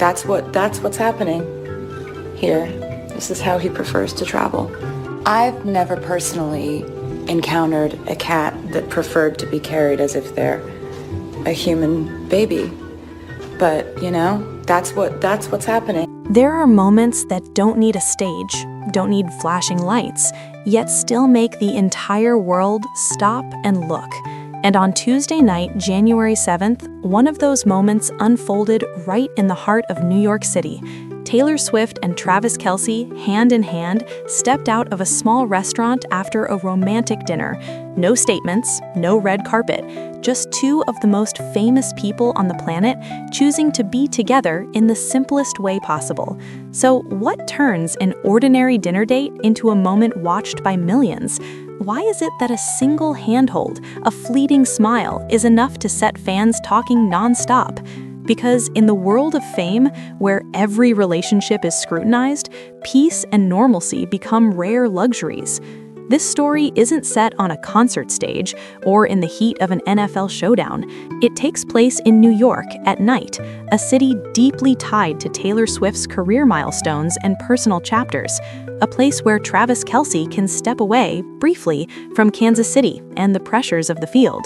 That's what's happening here. This is how he prefers to travel. I've never personally encountered a cat that preferred to be carried as if they're a human baby. But, that's what's happening. There are moments that don't need a stage, don't need flashing lights, yet still make the entire world stop and look. And on Tuesday night, January 7th, one of those moments unfolded right in the heart of New York City. Taylor Swift and Travis Kelce, hand in hand, stepped out of a small restaurant after a romantic dinner. No statements, no red carpet, just two of the most famous people on the planet choosing to be together in the simplest way possible. So what turns an ordinary dinner date into a moment watched by millions? Why is it that a single handhold, a fleeting smile, is enough to set fans talking nonstop? Because in the world of fame, where every relationship is scrutinized, peace and normalcy become rare luxuries. This story isn't set on a concert stage or in the heat of an NFL showdown. It takes place in New York at night, a city deeply tied to Taylor Swift's career milestones and personal chapters, a place where Travis Kelce can step away, briefly, from Kansas City and the pressures of the field.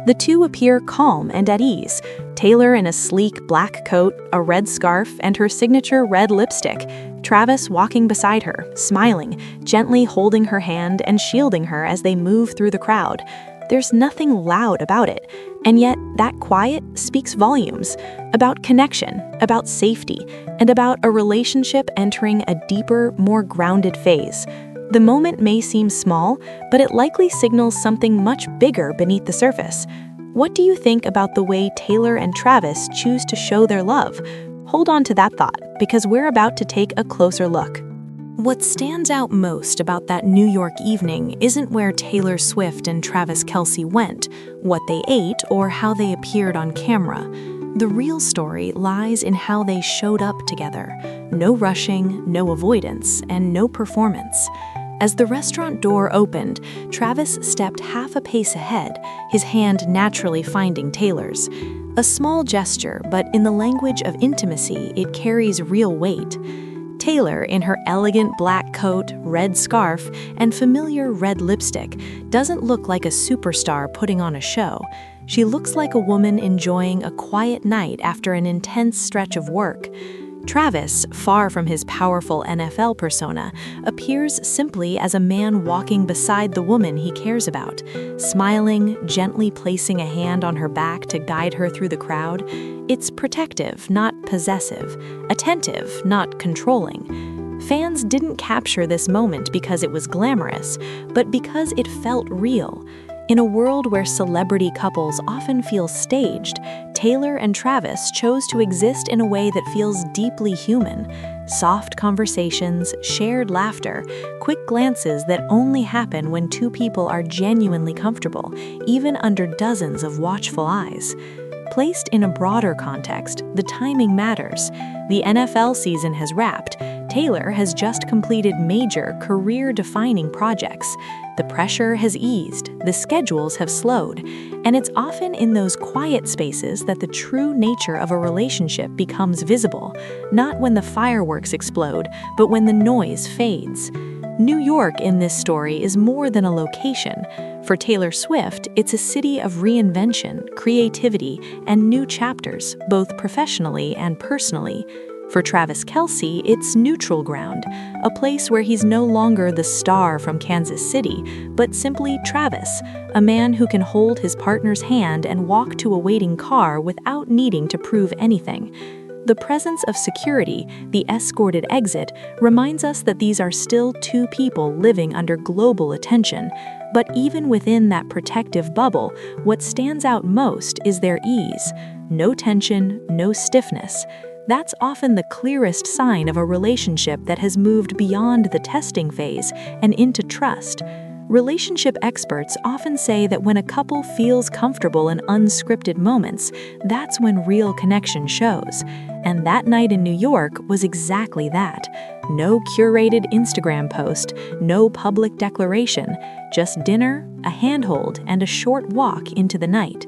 The two appear calm and at ease, Taylor in a sleek black coat, a red scarf, and her signature red lipstick, Travis walking beside her, smiling, gently holding her hand and shielding her as they move through the crowd. There's nothing loud about it, and yet that quiet speaks volumes about connection, about safety, and about a relationship entering a deeper, more grounded phase. The moment may seem small, but it likely signals something much bigger beneath the surface. What do you think about the way Taylor and Travis choose to show their love? Hold on to that thought, because we're about to take a closer look. What stands out most about that New York evening isn't where Taylor Swift and Travis Kelce went, what they ate, or how they appeared on camera. The real story lies in how they showed up together. No rushing, no avoidance, and no performance. As the restaurant door opened, Travis stepped half a pace ahead, his hand naturally finding Taylor's. A small gesture, but in the language of intimacy, it carries real weight. Taylor, in her elegant black coat, red scarf, and familiar red lipstick, doesn't look like a superstar putting on a show. She looks like a woman enjoying a quiet night after an intense stretch of work. Travis, far from his powerful NFL persona, appears simply as a man walking beside the woman he cares about, smiling, gently placing a hand on her back to guide her through the crowd. It's protective, not possessive, attentive, not controlling. Fans didn't capture this moment because it was glamorous, but because it felt real. In a world where celebrity couples often feel staged, Taylor and Travis chose to exist in a way that feels deeply human. Soft conversations, shared laughter, quick glances that only happen when two people are genuinely comfortable, even under dozens of watchful eyes. Placed in a broader context, the timing matters. The NFL season has wrapped. Taylor has just completed major, career-defining projects. The pressure has eased, the schedules have slowed, and it's often in those quiet spaces that the true nature of a relationship becomes visible, not when the fireworks explode, but when the noise fades. New York in this story is more than a location. For Taylor Swift, it's a city of reinvention, creativity, and new chapters, both professionally and personally. For Travis Kelce, it's neutral ground, a place where he's no longer the star from Kansas City, but simply Travis, a man who can hold his partner's hand and walk to a waiting car without needing to prove anything. The presence of security, the escorted exit, reminds us that these are still two people living under global attention. But even within that protective bubble, what stands out most is their ease. No tension, no stiffness. That's often the clearest sign of a relationship that has moved beyond the testing phase and into trust. Relationship experts often say that when a couple feels comfortable in unscripted moments, that's when real connection shows. And that night in New York was exactly that. No curated Instagram post, no public declaration, just dinner, a handhold, and a short walk into the night.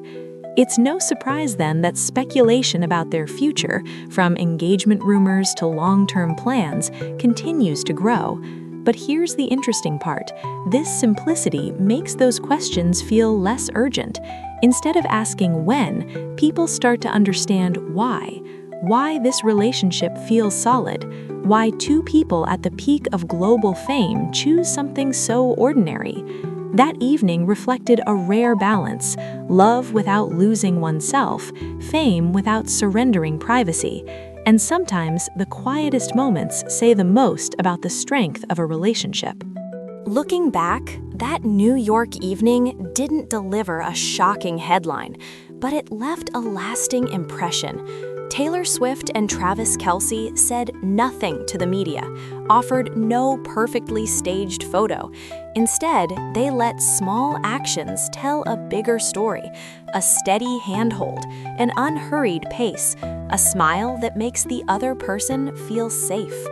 It's no surprise then that speculation about their future, from engagement rumors to long-term plans, continues to grow. But here's the interesting part. This simplicity makes those questions feel less urgent. Instead of asking when, people start to understand why. Why this relationship feels solid. Why two people at the peak of global fame choose something so ordinary. That evening reflected a rare balance: love without losing oneself, fame without surrendering privacy. And sometimes the quietest moments say the most about the strength of a relationship. Looking back, that New York evening didn't deliver a shocking headline, but it left a lasting impression. Taylor Swift and Travis Kelce said nothing to the media, offered no perfectly staged photo. Instead, they let small actions tell a bigger story: a steady handhold, an unhurried pace, a smile that makes the other person feel safe.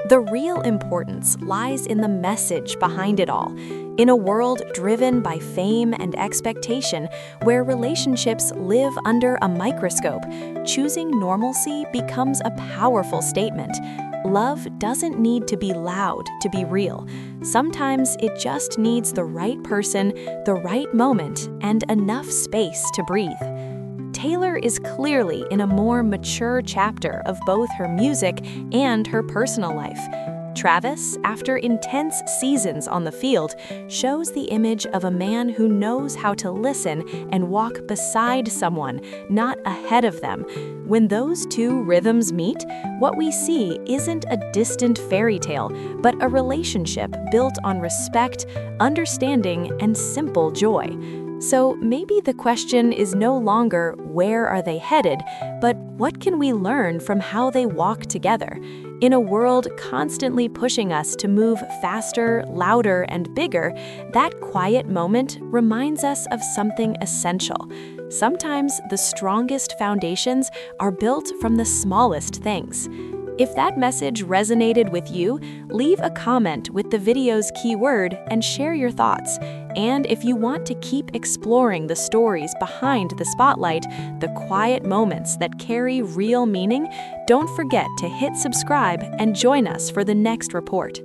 The real importance lies in the message behind it all. In a world driven by fame and expectation, where relationships live under a microscope, choosing normalcy becomes a powerful statement. Love doesn't need to be loud to be real. Sometimes it just needs the right person, the right moment, and enough space to breathe. Taylor is clearly in a more mature chapter of both her music and her personal life. Travis, after intense seasons on the field, shows the image of a man who knows how to listen and walk beside someone, not ahead of them. When those two rhythms meet, what we see isn't a distant fairy tale, but a relationship built on respect, understanding, and simple joy. So maybe the question is no longer where are they headed, but what can we learn from how they walk together? In a world constantly pushing us to move faster, louder, and bigger, that quiet moment reminds us of something essential. Sometimes the strongest foundations are built from the smallest things. If that message resonated with you, leave a comment with the video's keyword and share your thoughts. And if you want to keep exploring the stories behind the spotlight, the quiet moments that carry real meaning, don't forget to hit subscribe and join us for the next report.